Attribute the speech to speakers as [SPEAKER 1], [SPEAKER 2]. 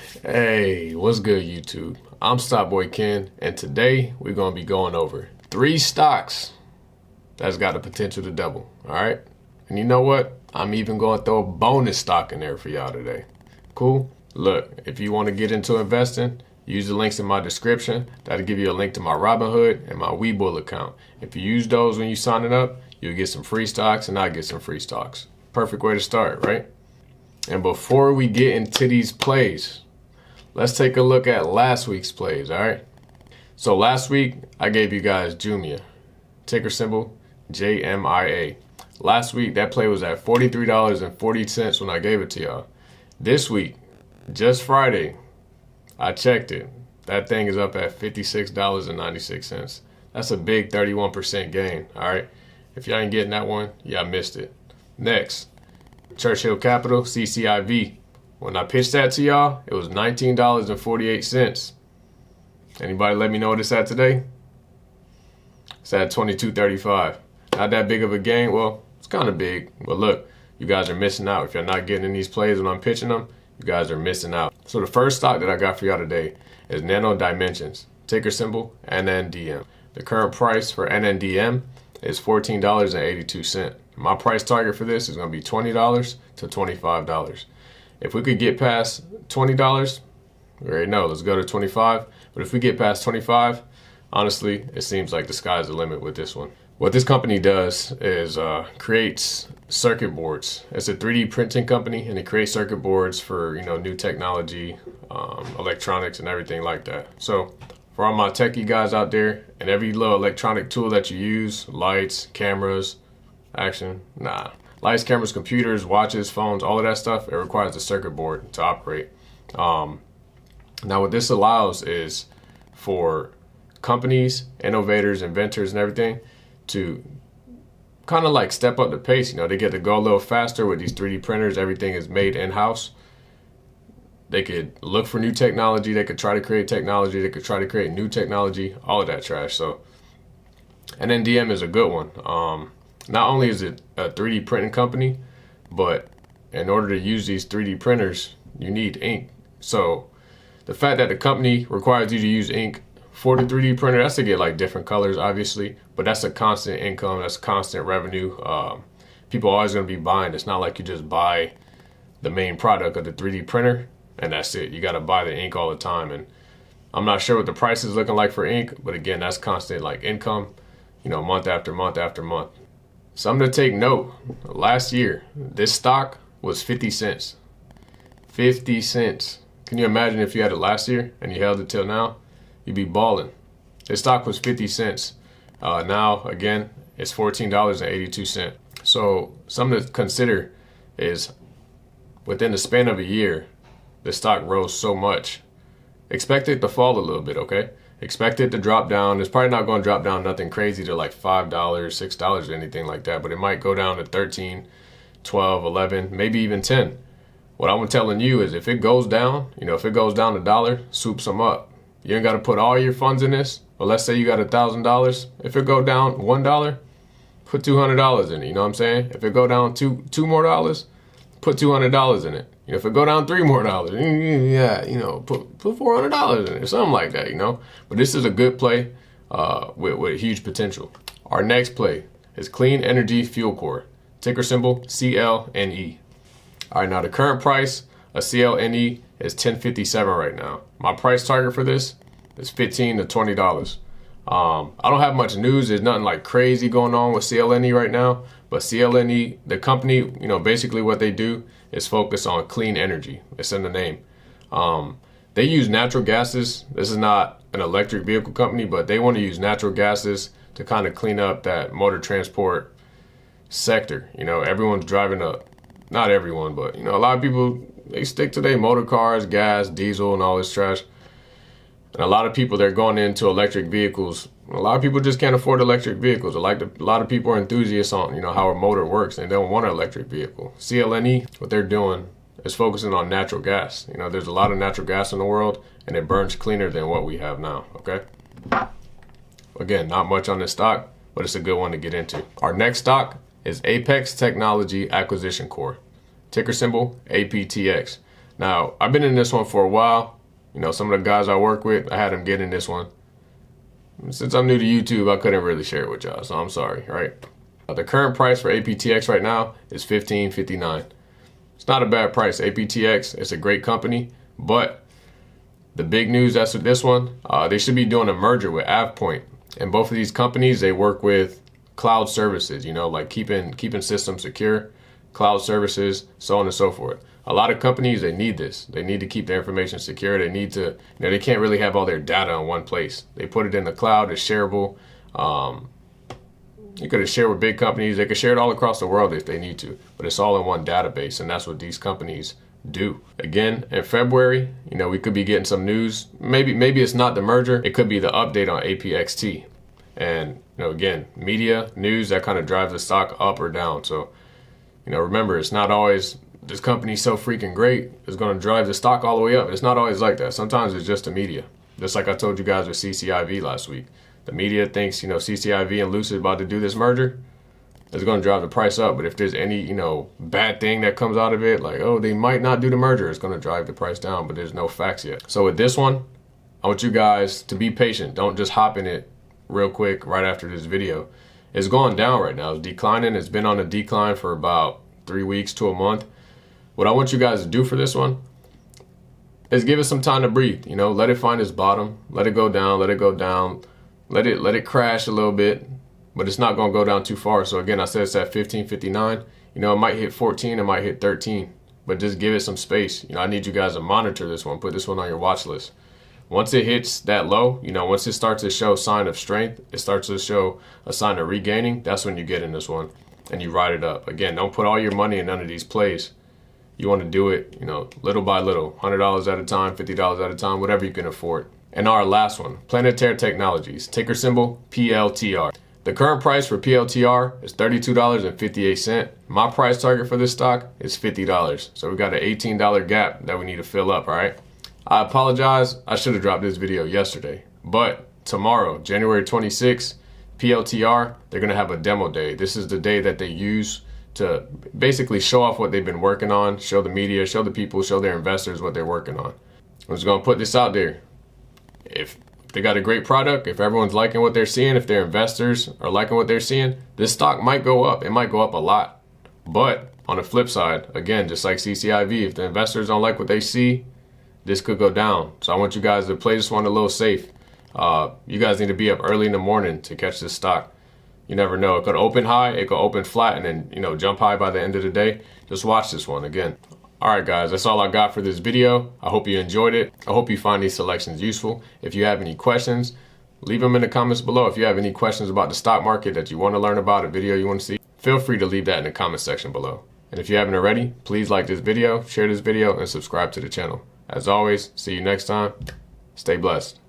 [SPEAKER 1] Hey, what's good, YouTube? I'm Stockboy Ken, and today we're going to be going over 3 stocks that's got the potential to double, all right? And you know what? I'm even going to throw a bonus stock in there for y'all today. Cool? Look, if you want to get into investing, use the links in my description. That'll give you a link to my Robinhood and my Webull account. If you use those when you sign it up, you'll get some free stocks and I'll get some free stocks. Perfect way to start, right? And before we get into these plays, let's take a look at last week's plays, all right? So last week, I gave you guys Jumia, ticker symbol JMIA. Last week, that play was at $43.40 when I gave it to y'all. This week, just Friday, I checked it. That thing is up at $56.96. That's a big 31% gain, all right? If y'all ain't getting that one, y'all missed it. Next, Churchill Capital, CCIV. When I pitched that to y'all, it was $19.48. Anybody let me know what it's at today? It's at $22.35. Not that big of a gain. Well, it's kind of big. But look, you guys are missing out. If you're not getting in these plays when I'm pitching them, you guys are missing out. So the first stock that I got for y'all today is Nano Dimensions, ticker symbol NNDM. The current price for NNDM is $14.82. My price target for this is going to be $20 to $25. If we could get past $20, we already know, let's go to 25. But if we get past 25, honestly, it seems like the sky's the limit with this one. What this company does is creates circuit boards. It's a 3D printing company, and it creates circuit boards for new technology, electronics, and everything like that. So for all my techie guys out there, and every little electronic tool that you use, lights, cameras, lights, cameras, computers, watches, phones, all of that stuff, it requires a circuit board to operate. Now what this allows is for companies, innovators, inventors, and everything to kind of like step up the pace. They get to go a little faster with these 3D printers. Everything is made in-house. They could look for new technology. They could try to create technology. They could try to create new technology, all of that trash. So NNDM is a good one. Not only is it a 3D printing company, but in order to use these 3D printers, you need ink. So the fact that the company requires you to use ink for the 3D printer, that's to get like different colors, obviously, but that's a constant income, that's constant revenue. People are always going to be buying. It's not like you just buy the main product of the 3D printer and that's it. You got to buy the ink all the time. And I'm not sure what the price is looking like for ink, but again, that's constant like income, month after month after month. Something to take note, last year, this stock was 50 cents. 50 cents. Can you imagine if you had it last year and you held it till now? You'd be balling. This stock was 50 cents. Now, again, it's $14.82. So something to consider is within the span of a year, the stock rose so much. Expect it to fall a little bit, okay? Expect it to drop down. It's probably not going to drop down nothing crazy to like $5, $6 or anything like that, but it might go down to 13, 12, 11, maybe even 10. What I'm telling you is if it goes down, if it goes down $1, soup some up. You ain't got to put all your funds in this. But let's say you got $1,000. If it go down $1, put $200 in it. You know what I'm saying? If it go down two more dollars, put $200 in it. If it go down $3 more, put $400 in it, something like that, But this is a good play with huge potential. Our next play is Clean Energy Fuel Core, ticker symbol CLNE. All right, now the current price of CLNE is $10.57 right now. My price target for this is $15 to $20. I don't have much news. There's nothing like crazy going on with CLNE right now. But CLNE, the company, basically what they do is focus on clean energy. It's in the name. They use natural gases. This is not an electric vehicle company, but they want to use natural gases to kind of clean up that motor transport sector. Everyone's driving not everyone, but a lot of people, they stick to their motor cars, gas, diesel, and all this trash. And a lot of people, they're going into electric vehicles. A lot of people just can't afford electric vehicles. A lot of people are enthusiasts on, how a motor works, and they don't want an electric vehicle. CLNE, what they're doing is focusing on natural gas. There's a lot of natural gas in the world, and it burns cleaner than what we have now, okay? Again, not much on this stock, but it's a good one to get into. Our next stock is Apex Technology Acquisition Corp, ticker symbol APTX. Now, I've been in this one for a while. You know, some of the guys I work with, I had them get in this one. Since I'm new to YouTube, I couldn't really share it with y'all, so I'm sorry, right? The current price for APTX right now is $15.59. It's not a bad price. APTX, it's a great company, but the big news as to this one, they should be doing a merger with AvePoint. And both of these companies, they work with cloud services, you know, like keeping systems secure, cloud services, so on and so forth. A lot of companies, they need this. They need to keep their information secure. They need to, you know, they can't really have all their data in one place. They put it in the cloud, it's shareable. You could share with big companies. They could share it all across the world if they need to, but it's all in one database, and that's what these companies do. Again, in February, you know, we could be getting some news. Maybe it's not the merger. It could be the update on APXT. And, you know, again, media, news, that kind of drives the stock up or down. So, you know, remember, it's not always this company's so freaking great, it's going to drive the stock all the way up. It's not always like that. Sometimes it's just the media. Just like I told you guys with CCIV last week. The media thinks, you know, CCIV and Lucid about to do this merger. It's going to drive the price up. But if there's any, you know, bad thing that comes out of it, like, oh, they might not do the merger, it's going to drive the price down. But there's no facts yet. So with this one, I want you guys to be patient. Don't just hop in it real quick right after this video. It's going down right now. It's declining. It's been on a decline for about 3 weeks to a month. What I want you guys to do for this one is give it some time to breathe. You know, let it find its bottom. Let it go down. Let it go down. Let it crash a little bit, but it's not going to go down too far. So again, I said it's at $15.59. You know, it might hit 14, it might hit 13, but just give it some space. You know, I need you guys to monitor this one. Put this one on your watch list. Once it hits that low, you know, once it starts to show sign of strength, it starts to show a sign of regaining, that's when you get in this one and you ride it up. Again, don't put all your money in none of these plays. You want to do it, you know, little by little, $100 at a time, $50 at a time, whatever you can afford. And our last one, Planetaire Technologies, ticker symbol PLTR. The current price for PLTR is $32.58. My price target for this stock is $50. So we got an $18 gap that we need to fill up, all right? I apologize, I should have dropped this video yesterday. But tomorrow, January 26th, PLTR, they're gonna have a demo day. This is the day that they use to basically show off what they've been working on, show the media, show the people, show their investors what they're working on. I'm just gonna put this out there. If they got a great product, if everyone's liking what they're seeing, if their investors are liking what they're seeing, this stock might go up. It might go up a lot. But on the flip side, again, just like CCIV, if the investors don't like what they see, this could go down. So I want you guys to play this one a little safe. You guys need to be up early in the morning to catch this stock. You never know. It could open high, it could open flat, and then, you know, jump high by the end of the day. Just watch this one again. All right, guys, that's all I got for this video. I hope you enjoyed it. I hope you find these selections useful. If you have any questions, leave them in the comments below. If you have any questions about the stock market that you want to learn about, a video you want to see, feel free to leave that in the comment section below. And if you haven't already, please like this video, share this video, and subscribe to the channel. As always, see you next time. Stay blessed.